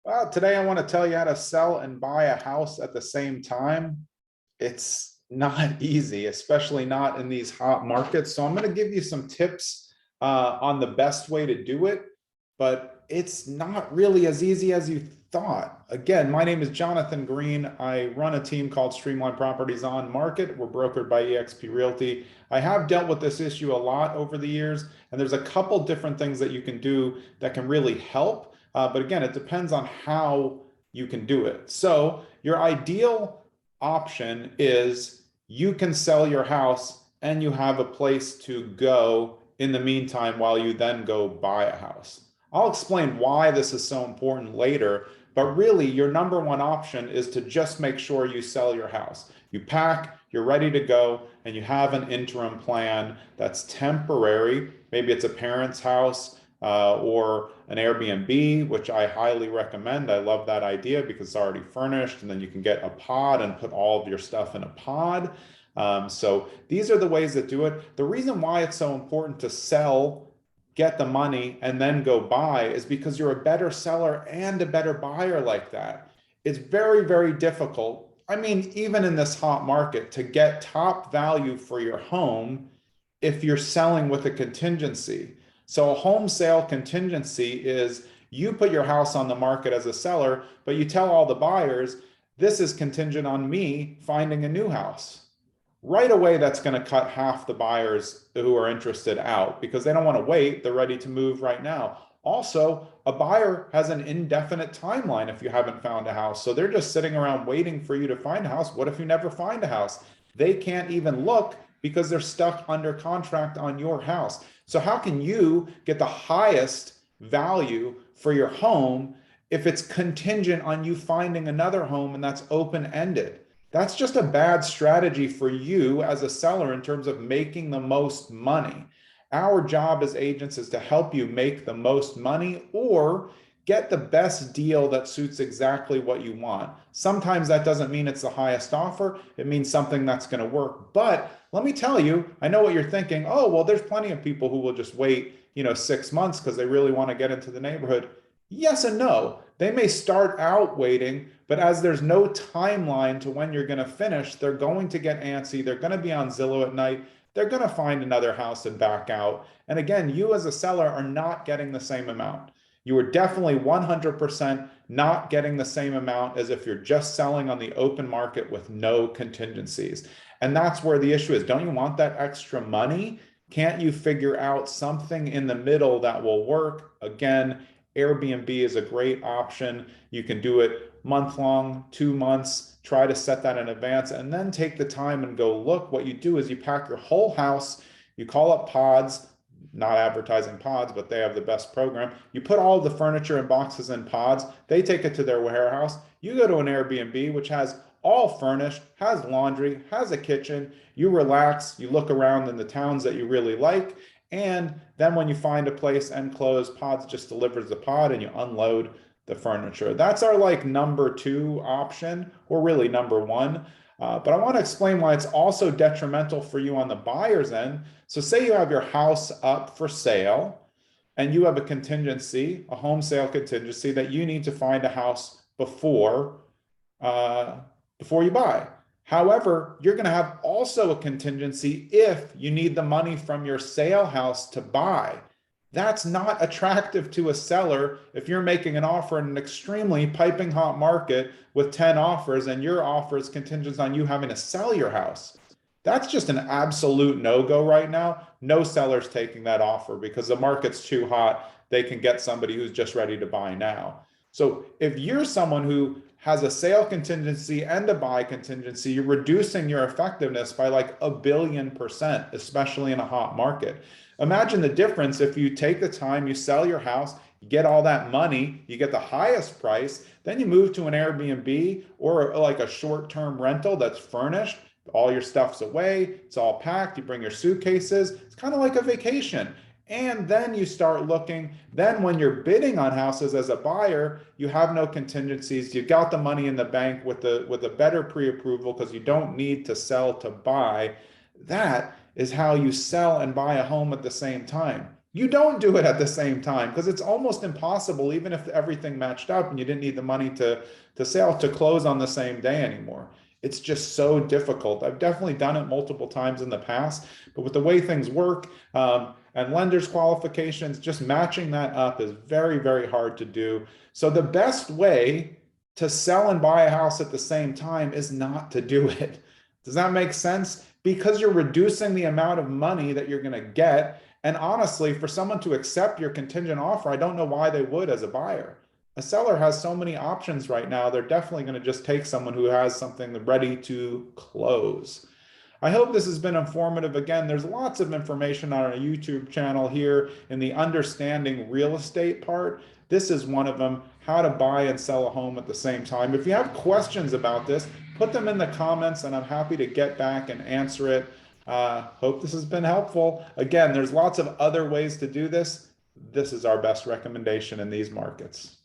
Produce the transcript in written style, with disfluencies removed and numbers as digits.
Well, today I want to tell you how to sell and buy a house at the same time. It's not easy, especially not in these hot markets. So I'm going to give you some tips on the best way to do it, but it's not really as easy as you thought. Again, my name is Jonathan Green. I run a team called Streamlined Properties On-Market. We're brokered by eXp Realty. I have dealt with this issue a lot over the years, and there's a couple different things that you can do that can really help. But again, it depends on how you can do it. So your ideal option is you can sell your house and you have a place to go in the meantime while you then go buy a house. I'll explain why this is so important later, but really your number one option is to just make sure you sell your house. You pack, you're ready to go, and you have an interim plan that's temporary. Maybe it's a parent's house or an Airbnb, which I highly recommend. I love that idea because it's already furnished, and then you can get a pod and put all of your stuff in a pod. So these are the ways that do it. The reason why it's so important to sell, get the money, and then go buy is because you're a better seller and a better buyer like that. It's very, very difficult. I mean, even in this hot market, to get top value for your home if you're selling with a contingency. So a home sale contingency is you put your house on the market as a seller, but you tell all the buyers, this is contingent on me finding a new house. Right away, that's going to cut half the buyers who are interested out because they don't want to wait. They're ready to move right now. Also, a buyer has an indefinite timeline if you haven't found a house. So they're just sitting around waiting for you to find a house. What if you never find a house? They can't even look because they're stuck under contract on your house. So how can you get the highest value for your home if it's contingent on you finding another home and that's open-ended? That's just a bad strategy for you as a seller in terms of making the most money. Our job as agents is to help you make the most money or get the best deal that suits exactly what you want. Sometimes that doesn't mean it's the highest offer. It means something that's going to work. But let me tell you, I know what you're thinking. Oh, well, there's plenty of people who will just wait, 6 months because they really want to get into the neighborhood. Yes and no. They may start out waiting, but as there's no timeline to when you're going to finish, they're going to get antsy. They're going to be on Zillow at night. They're going to find another house and back out. And again, you as a seller are not getting the same amount. You are definitely 100% not getting the same amount as if you're just selling on the open market with no contingencies. And that's where the issue is. Don't you want that extra money? Can't you figure out something in the middle that will work? Again, Airbnb is a great option. You can do it month long, 2 months, try to set that in advance, and then take the time and go look. What you do is you pack your whole house, you call up pods, not advertising pods, but they have the best program. You put all the furniture and boxes in pods, they take it to their warehouse. You go to an Airbnb, which has all furnished, has laundry, has a kitchen. You relax, you look around in the towns that you really like, and then when you find a place and close, Pods just delivers the pod and you unload the furniture. That's our number 2 option, or really number 1. But I want to explain why it's also detrimental for you on the buyer's end. So say you have your house up for sale and you have a contingency, a home sale contingency that you need to find a house before you buy. However, you're going to have also a contingency if you need the money from your sale house to buy. That's not attractive to a seller if you're making an offer in an extremely piping hot market with 10 offers and your offer is contingent on you having to sell your house. That's just an absolute no-go right now. No seller's taking that offer because the market's too hot. They can get somebody who's just ready to buy now. So if you're someone who has a sale contingency and a buy contingency, you're reducing your effectiveness by like 1,000,000,000%, especially in a hot market. Imagine the difference if you take the time, you sell your house, you get all that money, you get the highest price, then you move to an Airbnb or like a short-term rental that's furnished, all your stuff's away, it's all packed, you bring your suitcases, it's kind of like a vacation. And then you start looking, then when you're bidding on houses as a buyer, you have no contingencies, you've got the money in the bank with a better pre-approval because you don't need to sell to buy. That is how you sell and buy a home at the same time. You don't do it at the same time because it's almost impossible, even if everything matched up and you didn't need the money to sell, to close on the same day anymore. It's just so difficult. I've definitely done it multiple times in the past, but with the way things work, and lenders qualifications, just matching that up is very, very hard to do. So the best way to sell and buy a house at the same time is not to do it. Does that make sense? Because you're reducing the amount of money that you're going to get. And honestly, for someone to accept your contingent offer, I don't know why they would as a buyer. A seller has so many options right now. They're definitely going to just take someone who has something ready to close. I hope this has been informative. Again, there's lots of information on our YouTube channel here in the understanding real estate part. This is one of them, how to buy and sell a home at the same time. If you have questions about this, put them in the comments and I'm happy to get back and answer it. Hope this has been helpful. Again, there's lots of other ways to do this. This is our best recommendation in these markets.